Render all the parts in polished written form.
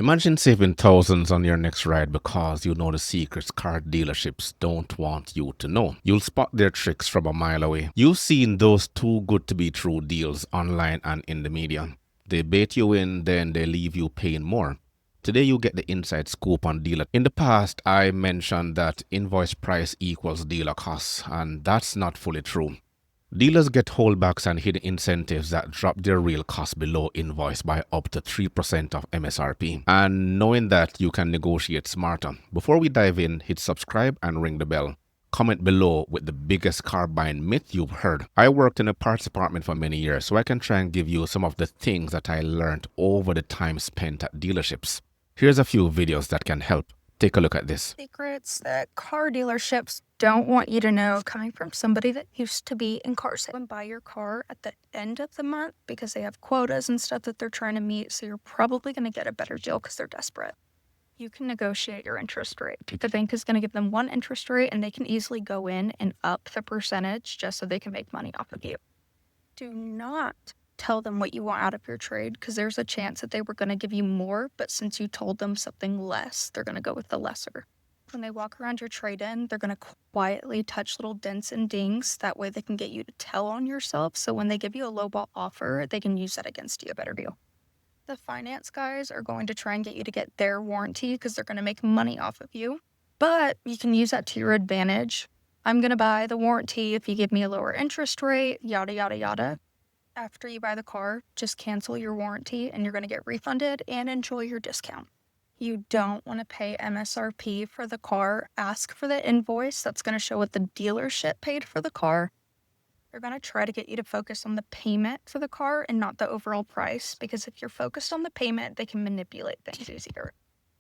Imagine saving thousands on your next ride because you know the secrets car dealerships don't want you to know. You'll spot their tricks from a mile away. You've seen those too good to be true deals online and in the media. They bait you in, then they leave you paying more. Today you get the inside scoop on dealer. In the past, I mentioned that invoice price equals dealer costs, and that's not fully true. Dealers get holdbacks and hidden incentives that drop their real cost below invoice by up to 3% of MSRP. And knowing that, you can negotiate smarter. Before we dive in, hit subscribe and ring the bell. Comment below with the biggest car buying myth you've heard. I worked in a parts department for many years, so I can try and give you some of the things that I learned over the time spent at dealerships. Here's a few videos that can help. Take a look at this. Secrets that car dealerships don't want you to know, coming from somebody that used to be in car sales. And buy your car at the end of the month because they have quotas and stuff that they're trying to meet, so you're probably going to get a better deal because they're desperate. You can negotiate your interest rate. The bank is going to give them one interest rate, and they can easily go in and up the percentage just so they can make money off of you. Do not tell them what you want out of your trade, because there's a chance that they were going to give you more, but since you told them something less, they're going to go with the lesser. When they walk around your trade-in, they're going to quietly touch little dents and dings. That way they can get you to tell on yourself, so when they give you a lowball offer, they can use that against you. A better deal. The finance guys are going to try and get you to get their warranty because they're going to make money off of you, but you can use that to your advantage. I'm going to buy the warranty if you give me a lower interest rate, yada, yada, yada. After you buy the car, just cancel your warranty and you're going to get refunded and enjoy your discount. You don't want to pay MSRP for the car. Ask for the invoice that's going to show what the dealership paid for the car. They're going to try to get you to focus on the payment for the car and not the overall price, because if you're focused on the payment, they can manipulate things easier.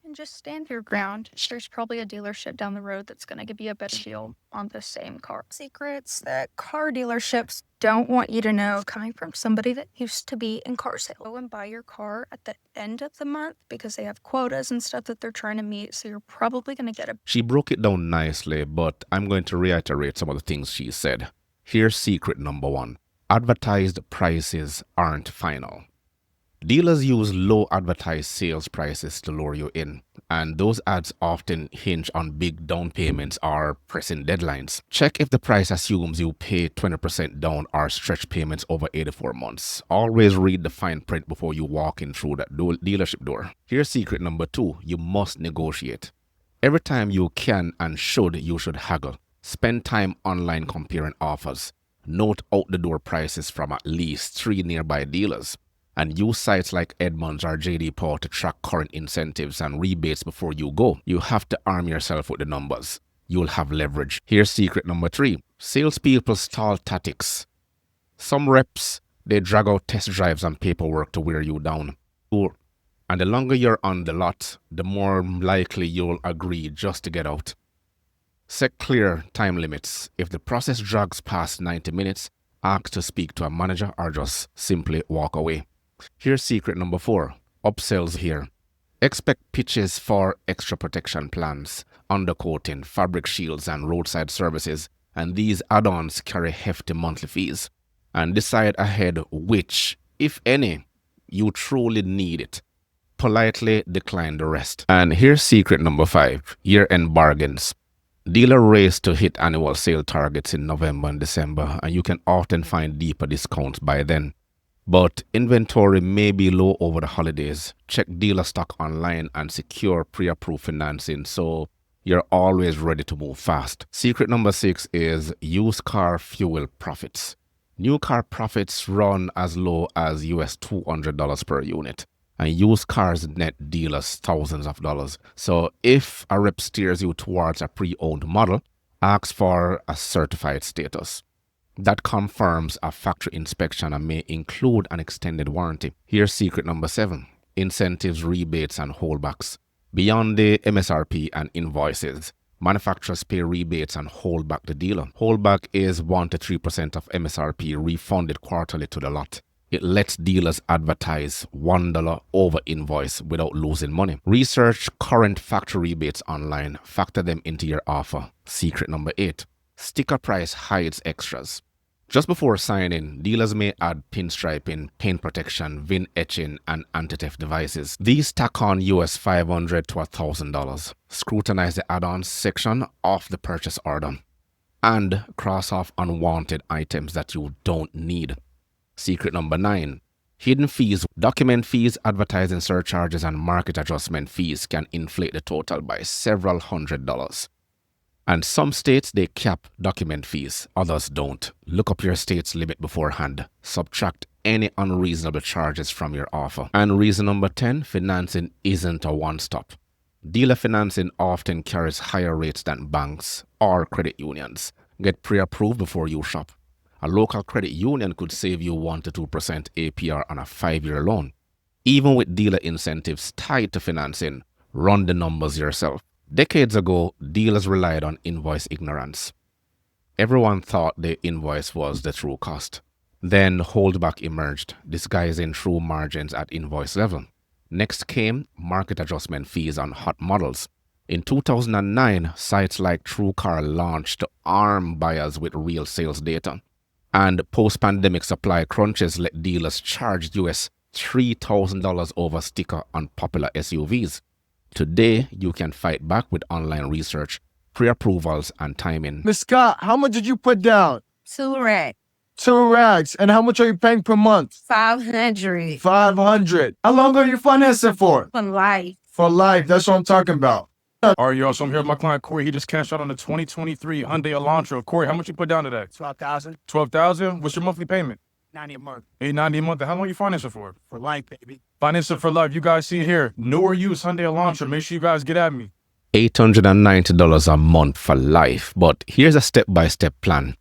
And just stand your ground. There's probably a dealership down the road that's going to give you a better deal on the same car. Secrets that car dealerships don't want you to know, coming from somebody that used to be in car sales. Go and buy your car at the end of the month because they have quotas and stuff that they're trying to meet, so you're probably going to get a... She broke it down nicely, but I'm going to reiterate some of the things she said. Here's secret number one. Advertised prices aren't final. Dealers use low advertised sales prices to lure you in, and those ads often hinge on big down payments or pressing deadlines. Check if the price assumes you pay 20% down or stretch payments over 84 months. Always read the fine print before you walk in through that dealership door. Here's secret number two. You must negotiate. Every time you can and should, you should haggle. Spend time online comparing offers. Note out the door prices from at least 3 nearby dealers. And use sites like Edmunds or JD Power to track current incentives and rebates before you go. You have to arm yourself with the numbers. You'll have leverage. Here's secret number three. Salespeople stall tactics. Some reps, they drag out test drives and paperwork to wear you down. And the longer you're on the lot, the more likely you'll agree just to get out. Set clear time limits. If the process drags past 90 minutes, ask to speak to a manager or just simply walk away. Here's secret number four. Upsells here. Expect pitches for extra protection plans, undercoating, fabric shields, and roadside services, and these add-ons carry hefty monthly fees. And decide ahead which, if any, you truly need it. Politely decline the rest. And here's secret number five. Year-end bargains. Dealer race to hit annual sale targets in November and December, and you can often find deeper discounts by then. But inventory may be low over the holidays. Check dealer stock online and secure pre-approved financing so you're always ready to move fast. Secret number six is used car fuel profits. New car profits run as low as US $200 per unit, and used cars net dealers thousands of dollars. So if a rep steers you towards a pre-owned model, ask for a certified status. That confirms a factory inspection and may include an extended warranty. Here's secret number seven. Incentives, rebates, and holdbacks. Beyond the MSRP and invoices, manufacturers pay rebates and hold back the dealer. Holdback is 1 to 3% of MSRP refunded quarterly to the lot. It lets dealers advertise $1 over invoice without losing money. Research current factory rebates online. Factor them into your offer. Secret number 8. Sticker price hides extras. Just before signing, dealers may add pinstriping, paint protection, VIN etching, and anti-theft devices. These tack on US $500 to $1,000. Scrutinize the add-ons section of the purchase order and cross off unwanted items that you don't need. Secret number 9. Hidden fees. Document fees, advertising surcharges, and market adjustment fees can inflate the total by several $100s. And some states, they cap document fees, others don't. Look up your state's limit beforehand. Subtract any unreasonable charges from your offer. And reason number 10, financing isn't a one-stop. Dealer financing often carries higher rates than banks or credit unions. Get pre-approved before you shop. A local credit union could save you 1 to 2% APR on a 5-year loan. Even with dealer incentives tied to financing, run the numbers yourself. Decades ago, dealers relied on invoice ignorance. Everyone thought the invoice was the true cost. Then holdback emerged, disguising true margins at invoice level. Next came market adjustment fees on hot models. In 2009, sites like TrueCar launched to arm buyers with real sales data. And post-pandemic supply crunches let dealers charge US $3,000 over sticker on popular SUVs. Today, you can fight back with online research, pre-approvals, and timing. Miss Scott, how much did you put down? 2 racks. 2 racks. And how much are you paying per month? 500 $500. How long are you financing for? for life. For life. That's what I'm talking about. All right, y'all. So I'm here with my client Corey. He just cashed out on the 2023 Hyundai Elantra. Corey, how much you put down today? 12,000, 12,000. What's your monthly payment? 90 a month $890 a month. And how long you financing for? for life, baby. Financing for life. You guys see here, new or used Hyundai Elantra. Make sure you guys get at me. $890 a month for life. But here's a step-by-step plan.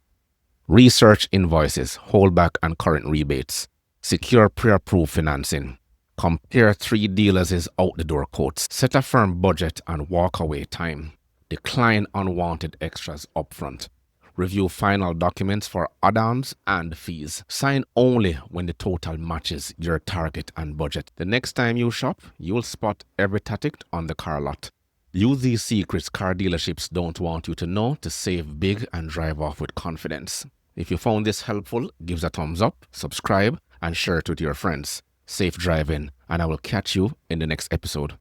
Research invoices, holdback and current rebates. Secure pre-approved financing. Compare 3 dealers' out-the-door quotes. Set a firm budget and walk-away time. Decline unwanted extras upfront. Review final documents for add-ons and fees. Sign only when the total matches your target and budget. The next time you shop, you'll spot every tactic on the car lot. Use these secrets car dealerships don't want you to know to save big and drive off with confidence. If you found this helpful, give us a thumbs up, subscribe, and share it with your friends. Safe driving, and I will catch you in the next episode.